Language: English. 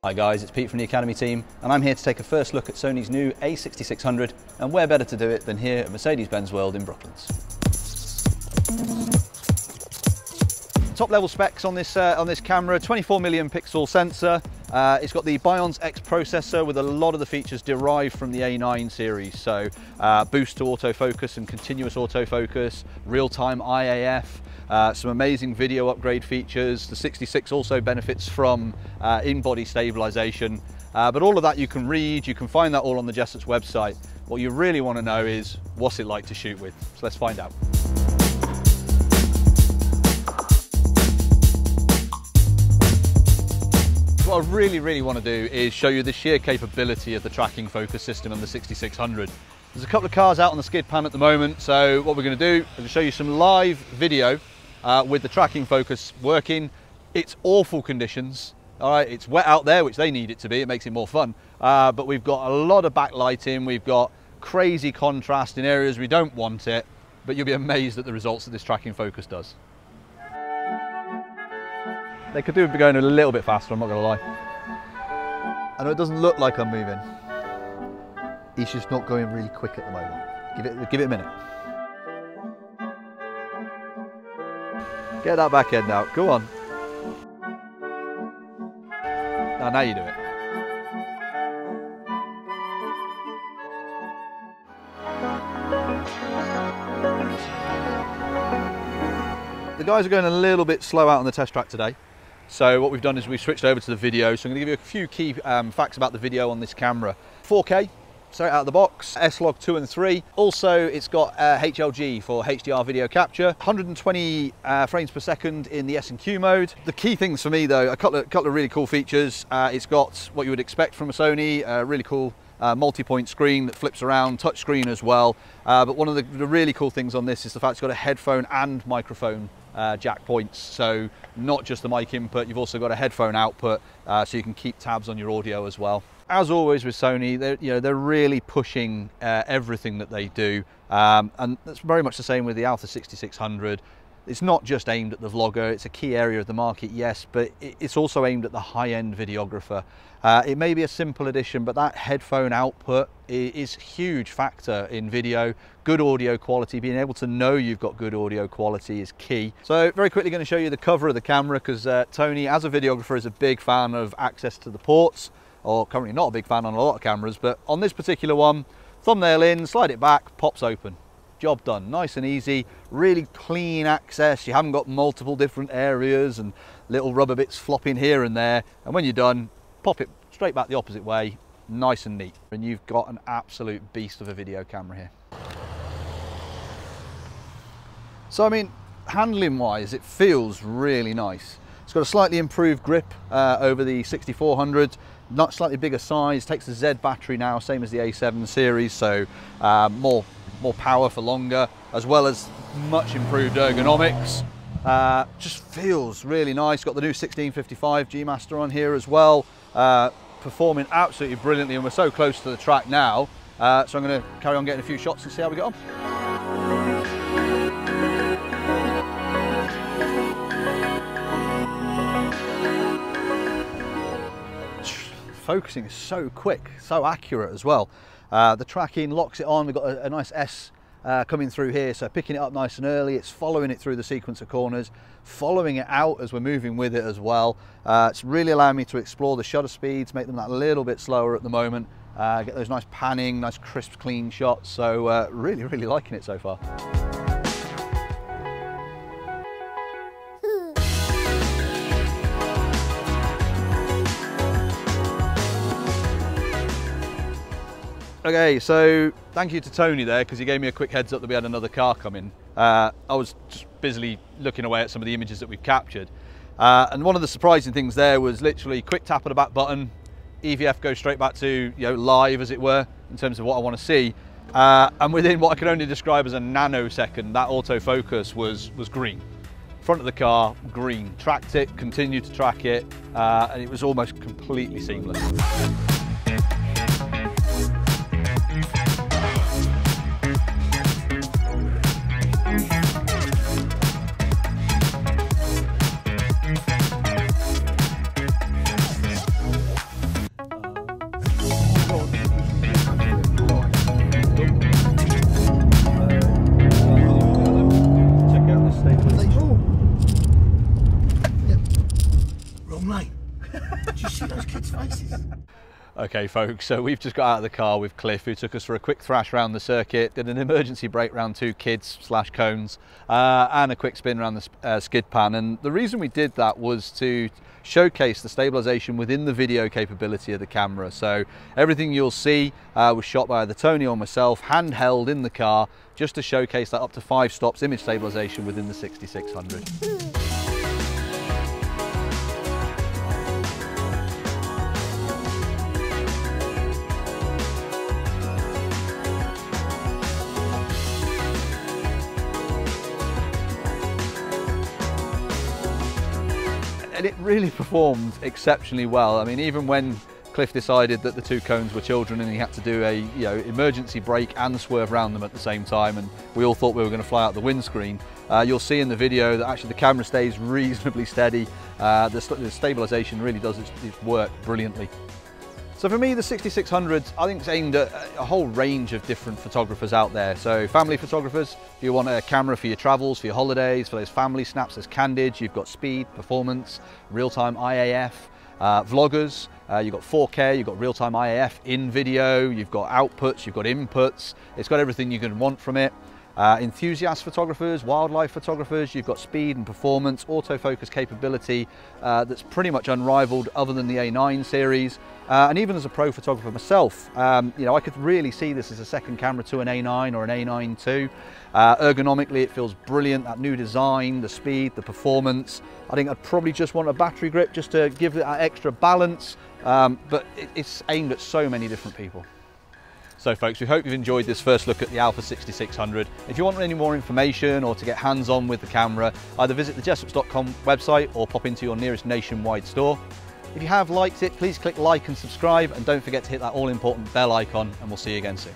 Hi guys, it's Pete from the Academy team, and I'm here to take a first look at Sony's new A6600, and where better to do it than here at Mercedes-Benz World in Brooklands. Top level specs on this camera: 24 million pixel sensor. It's got the Bions X processor with a lot of the features derived from the A9 series. So boost to autofocus and continuous autofocus, real-time IAF, some amazing video upgrade features. The 66 also benefits from in-body stabilization. But all of that you can read, you can find that all on the Jessops website. What you really want to know is, what's it like to shoot with? So let's find out. What I really want to do is show you the sheer capability of the tracking focus system on the 6600. There's a couple of cars out on the skid pan at the moment, so what we're going to do is show you some live video with the tracking focus working. It's awful conditions, all right, it's wet out there, which they need it to be, it makes it more fun, but we've got a lot of backlighting, we've got crazy contrast in areas we don't want it, but you'll be amazed at the results that this tracking focus does. They could do with going a little bit faster, I'm not going to lie. I know it doesn't look like I'm moving. He's just not going really quick at the moment. Give it a minute. Get that back end out, go on. Now you do it. The guys are going a little bit slow out on the test track today. So what we've done is we've switched over to the video. So I'm going to give you a few key facts about the video on this camera. 4K, straight out of the box, S-Log 2 and 3. Also, it's got HLG for HDR video capture. 120 frames per second in the S&Q mode. The key things for me though, a couple of really cool features. It's got what you would expect from a Sony, really cool multi-point screen that flips around, touch screen as well. But one of the really cool things on this is the fact it's got a headphone and microphone jack points, so not just the mic input, you've also got a headphone output, so you can keep tabs on your audio as well. As always with Sony, they're really pushing everything that they do, and that's very much the same with the Alpha 6600. It's not just aimed at the vlogger, it's a key area of the market, yes, but it's also aimed at the high-end videographer. It may be a simple addition, but that headphone output is a huge factor in video. Good audio quality, being able to know you've got good audio quality is key. So very quickly going to show you the cover of the camera, because Tony, as a videographer, is a big fan of access to the ports, or currently not a big fan on a lot of cameras, but on this particular one, thumbnail in, slide it back, pops open. Job done, nice and easy, really clean access. You haven't got multiple different areas and little rubber bits flopping here and there. And when you're done, pop it straight back the opposite way, nice and neat. And you've got an absolute beast of a video camera here. So I mean, handling wise, it feels really nice. It's got a slightly improved grip over the 6400, not slightly bigger size, takes the Z battery now, same as the A7 series, so more power for longer, as well as much improved ergonomics. Just feels really nice. Got the new 1655 G Master on here as well, performing absolutely brilliantly, and we're so close to the track now, so I'm going to carry on getting a few shots and see how we get on. Focusing is so quick, so accurate as well. The tracking locks it on. We've got a nice S coming through here, so picking it up nice and early. It's following it through the sequence of corners, following it out as we're moving with it as well. It's really allowing me to explore the shutter speeds, make them that little bit slower at the moment, get those nice panning, nice crisp, clean shots. So really liking it so far. Okay, so thank you to Tony there, because he gave me a quick heads up that we had another car coming. I was just busily looking away at some of the images that we've captured. And one of the surprising things there was literally quick tap of the back button, EVF goes straight back to live, as it were, in terms of what I want to see. And within what I can only describe as a nanosecond, that autofocus was green. Front of the car, green. Tracked it, continued to track it, and it was almost completely seamless. wrong lane. Do you see those kids' faces? Okay folks, so we've just got out of the car with Cliff, who took us for a quick thrash around the circuit, did an emergency brake round 2 kids / cones, and a quick spin around the skid pan. And the reason we did that was to showcase the stabilisation within the video capability of the camera. So everything you'll see was shot by either Tony or myself, handheld in the car, just to showcase that up to 5 stops image stabilisation within the 6600. And it really performed exceptionally well. I mean, even when Cliff decided that the 2 cones were children and he had to do a emergency brake and swerve around them at the same time, and we all thought we were going to fly out the windscreen, you'll see in the video that actually the camera stays reasonably steady. The stabilisation really does its work brilliantly. So for me, the 6600, I think it's aimed at a whole range of different photographers out there. So family photographers, if you want a camera for your travels, for your holidays, for those family snaps, there's candid, you've got speed, performance, real-time IAF, vloggers, you've got 4K, you've got real-time IAF in video, you've got outputs, you've got inputs, it's got everything you can want from it. Enthusiast photographers, wildlife photographers, you've got speed and performance, autofocus capability that's pretty much unrivaled other than the A9 series. And even as a pro photographer myself, I could really see this as a second camera to an A9 or an A9 II. Ergonomically, it feels brilliant, that new design, the speed, the performance. I think I'd probably just want a battery grip just to give it that extra balance, but it's aimed at so many different people. So folks, we hope you've enjoyed this first look at the Alpha 6600. If you want any more information or to get hands-on with the camera, either visit the Jessops.com website or pop into your nearest nationwide store. If you have liked it, please click like and subscribe, and don't forget to hit that all-important bell icon, and we'll see you again soon.